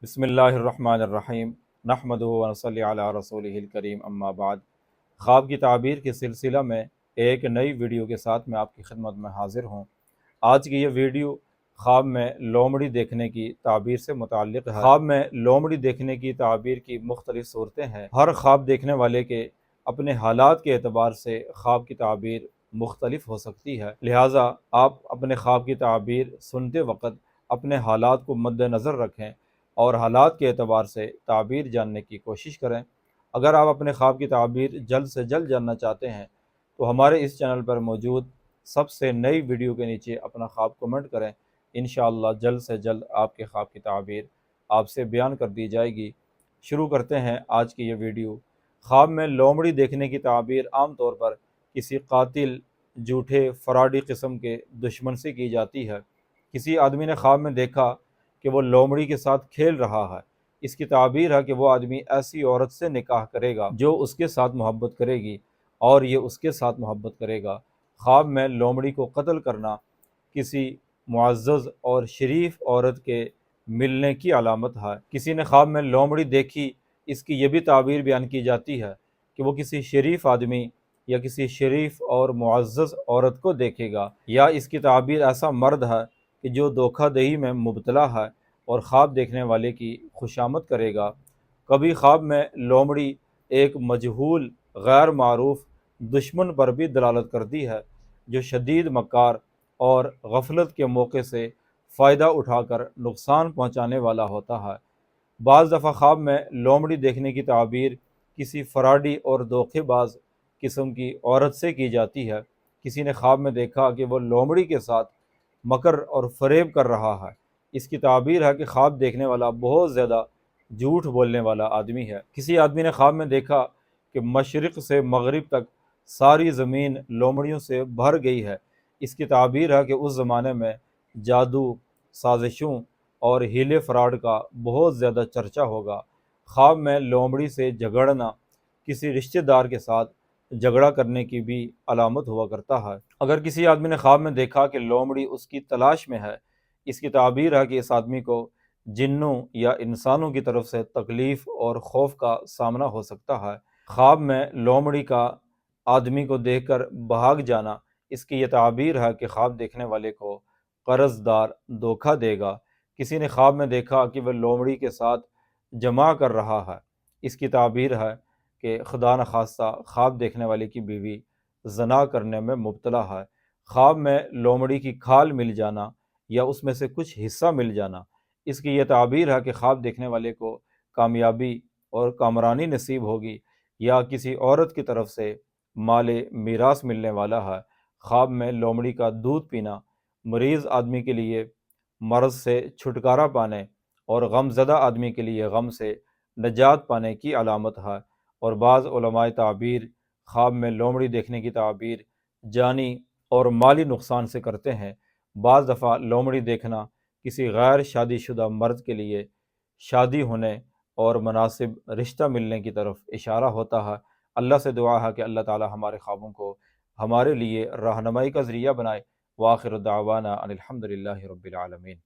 بسم اللہ الرحمن الرحیم نحمدہ و نصلی علی رسولہ الکریم اما بعد۔ خواب کی تعبیر کے سلسلہ میں ایک نئی ویڈیو کے ساتھ میں آپ کی خدمت میں حاضر ہوں۔ آج کی یہ ویڈیو خواب میں لومڑی دیکھنے کی تعبیر سے متعلق ہے۔ خواب میں لومڑی دیکھنے کی تعبیر کی مختلف صورتیں ہیں۔ ہر خواب دیکھنے والے کے اپنے حالات کے اعتبار سے خواب کی تعبیر مختلف ہو سکتی ہے، لہٰذا آپ اپنے خواب کی تعبیر سنتے وقت اپنے حالات کو مد نظر رکھیں اور حالات کے اعتبار سے تعبیر جاننے کی کوشش کریں۔ اگر آپ اپنے خواب کی تعبیر جلد سے جلد جاننا چاہتے ہیں تو ہمارے اس چینل پر موجود سب سے نئی ویڈیو کے نیچے اپنا خواب کمنٹ کریں، انشاءاللہ جلد سے جلد آپ کے خواب کی تعبیر آپ سے بیان کر دی جائے گی۔ شروع کرتے ہیں آج کی یہ ویڈیو۔ خواب میں لومڑی دیکھنے کی تعبیر عام طور پر کسی قاتل، جھوٹے، فراڈی قسم کے دشمن سے کی جاتی ہے۔ کسی آدمی نے خواب میں دیکھا کہ وہ لومڑی کے ساتھ کھیل رہا ہے۔ اس کی تعبیر ہے کہ وہ آدمی ایسی عورت سے نکاح کرے گا جو اس کے ساتھ محبت کرے گی اور یہ اس کے ساتھ محبت کرے گا۔ خواب میں لومڑی کو قتل کرنا کسی معزز اور شریف عورت کے ملنے کی علامت ہے۔ کسی نے خواب میں لومڑی دیکھی، اس کی یہ بھی تعبیر بیان کی جاتی ہے کہ وہ کسی شریف آدمی یا کسی شریف اور معزز عورت کو دیکھے گا، یا اس کی تعبیر ایسا مرد ہے کہ جو دھوکہ دہی میں مبتلا ہے اور خواب دیکھنے والے کی خوشامد کرے گا۔ کبھی خواب میں لومڑی ایک مجہول غیر معروف دشمن پر بھی دلالت کرتی ہے جو شدید مکار اور غفلت کے موقع سے فائدہ اٹھا کر نقصان پہنچانے والا ہوتا ہے۔ بعض دفعہ خواب میں لومڑی دیکھنے کی تعبیر کسی فراڈی اور دھوکے باز قسم کی عورت سے کی جاتی ہے۔ کسی نے خواب میں دیکھا کہ وہ لومڑی کے ساتھ مکر اور فریب کر رہا ہے۔ اس کی تعبیر ہے کہ خواب دیکھنے والا بہت زیادہ جھوٹ بولنے والا آدمی ہے۔ کسی آدمی نے خواب میں دیکھا کہ مشرق سے مغرب تک ساری زمین لومڑیوں سے بھر گئی ہے۔ اس کی تعبیر ہے کہ اس زمانے میں جادو، سازشوں اور ہیلے فراڈ کا بہت زیادہ چرچا ہوگا۔ خواب میں لومڑی سے جھگڑنا کسی رشتہ دار کے ساتھ جھگڑا کرنے کی بھی علامت ہوا کرتا ہے۔ اگر کسی آدمی نے خواب میں دیکھا کہ لومڑی اس کی تلاش میں ہے، اس کی تعبیر ہے کہ اس آدمی کو جنوں یا انسانوں کی طرف سے تکلیف اور خوف کا سامنا ہو سکتا ہے۔ خواب میں لومڑی کا آدمی کو دیکھ کر بھاگ جانا، اس کی یہ تعبیر ہے کہ خواب دیکھنے والے کو قرض دار دھوکہ دے گا۔ کسی نے خواب میں دیکھا کہ وہ لومڑی کے ساتھ جمع کر رہا ہے، اس کی تعبیر ہے کہ خدا نخواستہ خواب دیکھنے والے کی بیوی زنا کرنے میں مبتلا ہے۔ خواب میں لومڑی کی کھال مل جانا یا اس میں سے کچھ حصہ مل جانا، اس کی یہ تعبیر ہے کہ خواب دیکھنے والے کو کامیابی اور کامرانی نصیب ہوگی یا کسی عورت کی طرف سے مال میراث ملنے والا ہے۔ خواب میں لومڑی کا دودھ پینا مریض آدمی کے لیے مرض سے چھٹکارا پانے اور غم زدہ آدمی کے لیے غم سے نجات پانے کی علامت ہے۔ اور بعض علماء تعبیر خواب میں لومڑی دیکھنے کی تعبیر جانی اور مالی نقصان سے کرتے ہیں۔ بعض دفعہ لومڑی دیکھنا کسی غیر شادی شدہ مرد کے لیے شادی ہونے اور مناسب رشتہ ملنے کی طرف اشارہ ہوتا ہے۔ اللہ سے دعا ہے کہ اللہ تعالی ہمارے خوابوں کو ہمارے لیے رہنمائی کا ذریعہ بنائے۔ وآخر دعوانا ان الحمد للہ رب العالمین۔